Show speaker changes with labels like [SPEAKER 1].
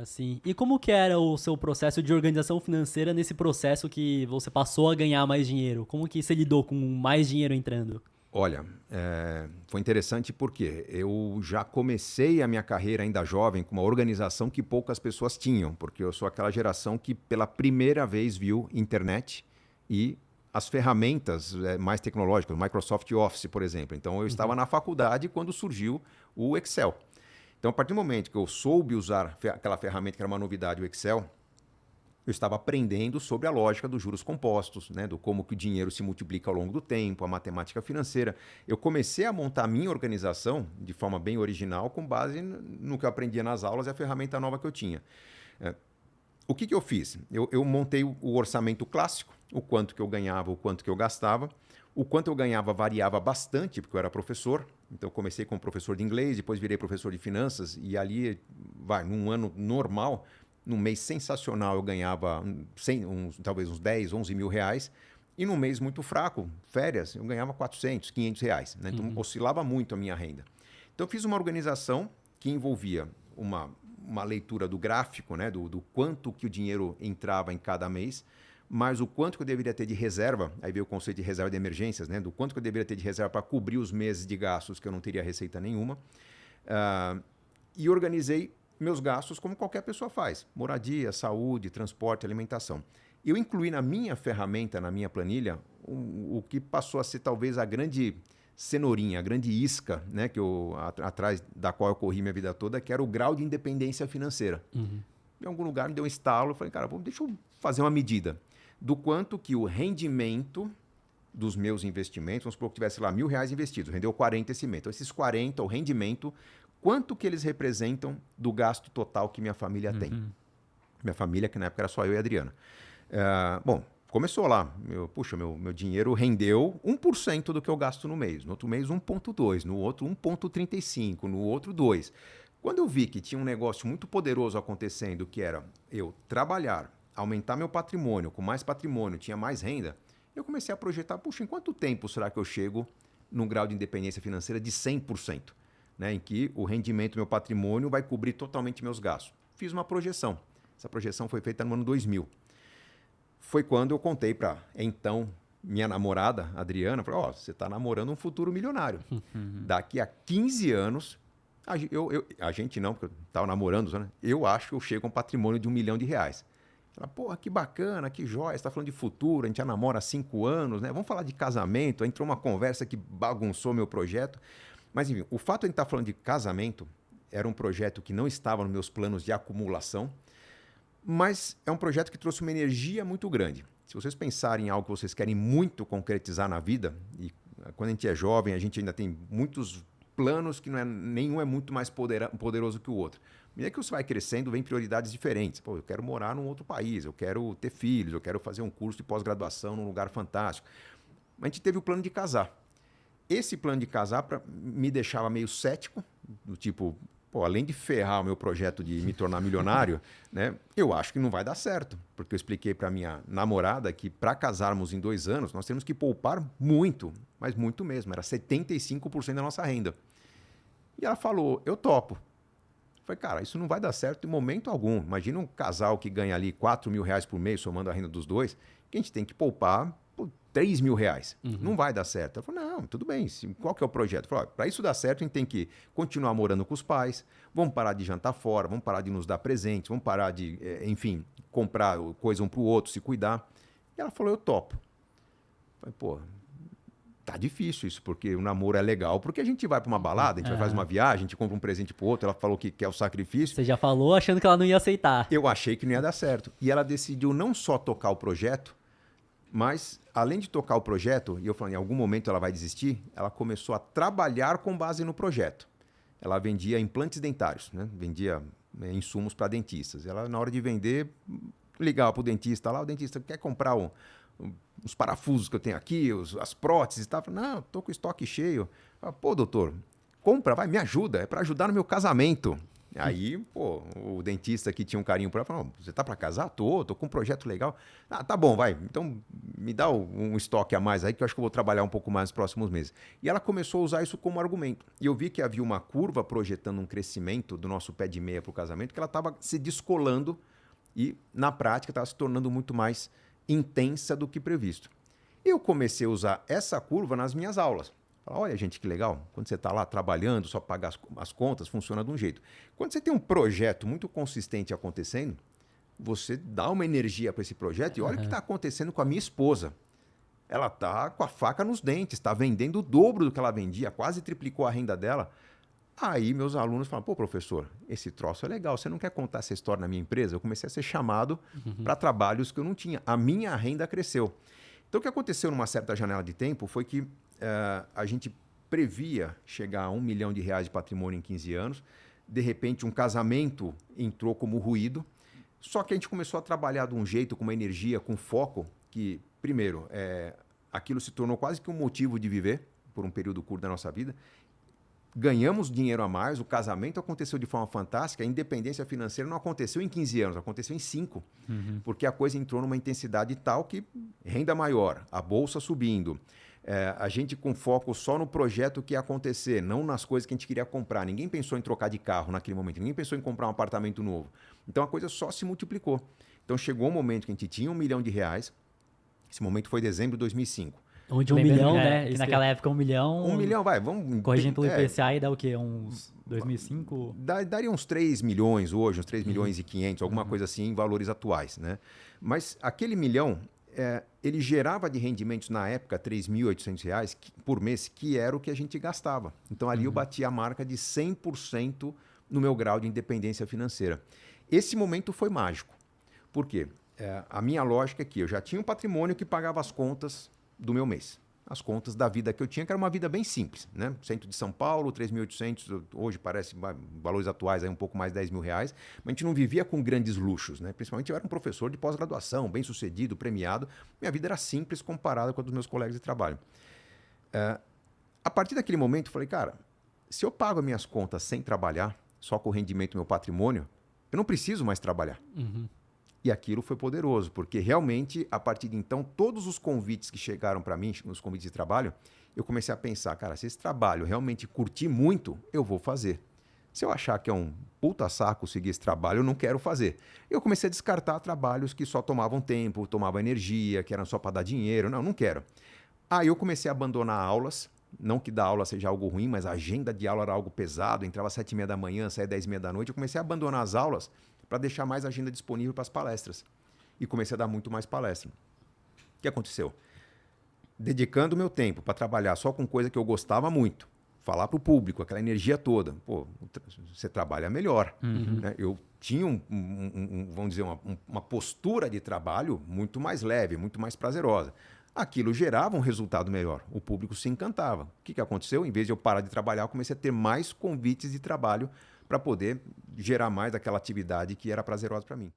[SPEAKER 1] sim. E como que era o seu processo de organização financeira nesse processo que você passou a ganhar mais dinheiro? Como que você lidou com mais dinheiro entrando?
[SPEAKER 2] Olha, foi interessante porque eu já comecei a minha carreira ainda jovem com uma organização que poucas pessoas tinham, porque eu sou aquela geração que pela primeira vez viu internet e as ferramentas mais tecnológicas, o Microsoft Office, por exemplo. Então, eu estava na faculdade quando surgiu o Excel. Então, a partir do momento que eu soube usar aquela ferramenta que era uma novidade, o Excel, eu estava aprendendo sobre a lógica dos juros compostos, né, do como que o dinheiro se multiplica ao longo do tempo, a matemática financeira. Eu comecei a montar a minha organização de forma bem original com base no que eu aprendia nas aulas e a ferramenta nova que eu tinha. O que eu fiz? Eu montei o orçamento clássico, o quanto que eu ganhava, o quanto que eu gastava. O quanto eu ganhava variava bastante, porque eu era professor. Então, eu comecei como professor de inglês, depois virei professor de finanças. E ali, num ano normal, num mês sensacional, eu ganhava talvez uns 10, 11 mil reais. E num mês muito fraco, férias, eu ganhava 400, 500 reais. Né? Então, oscilava muito a minha renda. Então, eu fiz uma organização que envolvia uma leitura do gráfico, né? do quanto que o dinheiro entrava em cada mês, mas o quanto que eu deveria ter de reserva, aí veio o conceito de reserva de emergências, né? Do quanto que eu deveria ter de reserva para cobrir os meses de gastos que eu não teria receita nenhuma. E organizei meus gastos como qualquer pessoa faz. Moradia, saúde, transporte, alimentação. Eu incluí na minha ferramenta, na minha planilha, o que passou a ser talvez a grande cenourinha, a grande isca, né? Atrás da qual eu corri minha vida toda, que era o grau de independência financeira. Em algum lugar me deu um estalo, eu falei, cara, deixa eu fazer uma medida do quanto que o rendimento dos meus investimentos, vamos supor que tivesse lá R$1.000 investidos, rendeu 40 esse mês. Então, esses 40, o rendimento, quanto que eles representam do gasto total que minha família tem? Minha família, que na época era só eu e a Adriana. Bom, começou lá. Meu dinheiro rendeu 1% do que eu gasto no mês. No outro mês, 1,2%. No outro, 1,35%. No outro, 2%. Quando eu vi que tinha um negócio muito poderoso acontecendo, que era eu trabalhar, aumentar meu patrimônio, com mais patrimônio, tinha mais renda, eu comecei a projetar, em quanto tempo será que eu chego num grau de independência financeira de 100%, né, em que o rendimento do meu patrimônio vai cobrir totalmente meus gastos. Fiz uma projeção. Essa projeção foi feita no ano 2000. Foi quando eu contei para, então, minha namorada, Adriana, falei, você está namorando um futuro milionário. Daqui a 15 anos... A gente não, porque eu estava namorando, né? Eu acho que eu chego a um patrimônio de R$1 milhão. Ela, porra, que bacana, que jóia, você está falando de futuro, a gente já namora há 5 anos, né? Vamos falar de casamento. Aí entrou uma conversa que bagunçou meu projeto. Mas, enfim, o fato de a gente estar falando de casamento era um projeto que não estava nos meus planos de acumulação, mas é um projeto que trouxe uma energia muito grande. Se vocês pensarem em algo que vocês querem muito concretizar na vida, e quando a gente é jovem, a gente ainda tem muitos planos que nenhum é muito mais poderoso que o outro. À medida que você vai crescendo, vem prioridades diferentes. Eu quero morar num outro país, eu quero ter filhos, eu quero fazer um curso de pós-graduação num lugar fantástico. A gente teve o plano de casar. Esse plano de casar me deixava meio cético, do tipo, além de ferrar o meu projeto de me tornar milionário, né, eu acho que não vai dar certo. Porque eu expliquei para minha namorada que para casarmos em 2 anos, nós temos que poupar muito, mas muito mesmo. Era 75% da nossa renda. E ela falou, eu topo. Eu falei, cara, isso não vai dar certo em momento algum. Imagina um casal que ganha ali R$4.000 por mês, somando a renda dos dois, que a gente tem que poupar R$3.000. Não vai dar certo. Ela falou, não, tudo bem. Qual que é o projeto? Para isso dar certo, a gente tem que continuar morando com os pais, vamos parar de jantar fora, vamos parar de nos dar presentes, vamos parar de, enfim, comprar coisa um para o outro, se cuidar. E ela falou, eu topo. Eu falei, tá difícil isso, porque o namoro é legal, porque a gente vai para uma balada, a gente vai fazer uma viagem, a gente compra um presente pro outro, ela falou que quer o sacrifício.
[SPEAKER 1] Você já falou achando que ela não ia aceitar.
[SPEAKER 2] Eu achei que não ia dar certo. E ela decidiu não só tocar o projeto, mas, além de tocar o projeto, e eu falei, em algum momento ela vai desistir, ela começou a trabalhar com base no projeto. Ela vendia implantes dentários, né? Vendia insumos para dentistas. Ela, na hora de vender, ligava para o dentista lá, o dentista quer comprar os parafusos que eu tenho aqui, as próteses e tal. Não, estou com o estoque cheio. Doutor, compra, vai, me ajuda, é para ajudar no meu casamento. Aí, pô, o dentista que tinha um carinho por ela falou, você tá para casar? Tô com um projeto legal. Ah, tá bom, vai. Então me dá um estoque a mais aí que eu acho que eu vou trabalhar um pouco mais nos próximos meses. E ela começou a usar isso como argumento. E eu vi que havia uma curva projetando um crescimento do nosso pé de meia para o casamento, que ela estava se descolando e, na prática, estava se tornando muito mais intensa do que previsto. Eu comecei a usar essa curva nas minhas aulas. Olha, gente, que legal. Quando você está lá trabalhando, só pagar as contas, funciona de um jeito. Quando você tem um projeto muito consistente acontecendo, você dá uma energia para esse projeto e olha o que está acontecendo com a minha esposa. Ela está com a faca nos dentes, está vendendo o dobro do que ela vendia, quase triplicou a renda dela. Aí meus alunos falam, pô, professor, esse troço é legal, você não quer contar essa história na minha empresa? Eu comecei a ser chamado para trabalhos que eu não tinha. A minha renda cresceu. Então, o que aconteceu numa certa janela de tempo foi que a gente previa chegar a R$1 milhão de patrimônio em 15 anos. De repente, um casamento entrou como ruído. Só que a gente começou a trabalhar de um jeito, com uma energia, com foco, que, primeiro, aquilo se tornou quase que um motivo de viver por um período curto da nossa vida. Ganhamos dinheiro a mais, o casamento aconteceu de forma fantástica, a independência financeira não aconteceu em 15 anos, aconteceu em 5. Porque a coisa entrou numa intensidade tal que renda maior, a bolsa subindo, a gente com foco só no projeto que ia acontecer, não nas coisas que a gente queria comprar. Ninguém pensou em trocar de carro naquele momento, ninguém pensou em comprar um apartamento novo. Então a coisa só se multiplicou. Então chegou um momento que a gente tinha R$1 milhão, esse momento foi dezembro de 2005.
[SPEAKER 1] Onde 1
[SPEAKER 3] Lembrando,
[SPEAKER 1] milhão, né?
[SPEAKER 3] Que naquela época 1 milhão...
[SPEAKER 2] 1 milhão, vai, vamos...
[SPEAKER 3] Corrigindo pelo IPCA, dá o quê? Uns 2005?
[SPEAKER 2] Daria uns 3 milhões hoje, uns 3 milhões e 500, alguma coisa assim, em valores atuais, né? Mas aquele milhão, ele gerava de rendimentos na época R$3.800 por mês, que era o que a gente gastava. Então ali eu bati a marca de 100% no meu grau de independência financeira. Esse momento foi mágico. Por quê? A minha lógica é que eu já tinha um patrimônio que pagava as contas do meu mês. As contas da vida que eu tinha, que era uma vida bem simples, né? Centro de São Paulo, 3.800, hoje parece valores atuais aí um pouco mais de R$10.000, mas a gente não vivia com grandes luxos, né? Principalmente eu era um professor de pós-graduação, bem sucedido, premiado. Minha vida era simples comparada com a dos meus colegas de trabalho. A partir daquele momento eu falei, cara, se eu pago as minhas contas sem trabalhar, só com o rendimento do meu patrimônio, eu não preciso mais trabalhar. E aquilo foi poderoso, porque realmente, a partir de então, todos os convites que chegaram para mim, os convites de trabalho, eu comecei a pensar, cara, se esse trabalho realmente curtir muito, eu vou fazer. Se eu achar que é um puta saco seguir esse trabalho, eu não quero fazer. Eu comecei a descartar trabalhos que só tomavam tempo, tomavam energia, que eram só para dar dinheiro. Não quero. Aí eu comecei a abandonar aulas. Não que dar aula seja algo ruim, mas a agenda de aula era algo pesado. Entrava às 7h30 da manhã, saía às 10h30 da noite. Eu comecei a abandonar as aulas para deixar mais agenda disponível para as palestras. E comecei a dar muito mais palestra. O que aconteceu? Dedicando meu tempo para trabalhar só com coisa que eu gostava muito, falar para o público, aquela energia toda. Pô, você trabalha melhor. Né? Eu tinha, vamos dizer, uma postura de trabalho muito mais leve, muito mais prazerosa. Aquilo gerava um resultado melhor. O público se encantava. O que aconteceu? Em vez de eu parar de trabalhar, eu comecei a ter mais convites de trabalho para poder gerar mais aquela atividade que era prazerosa para mim.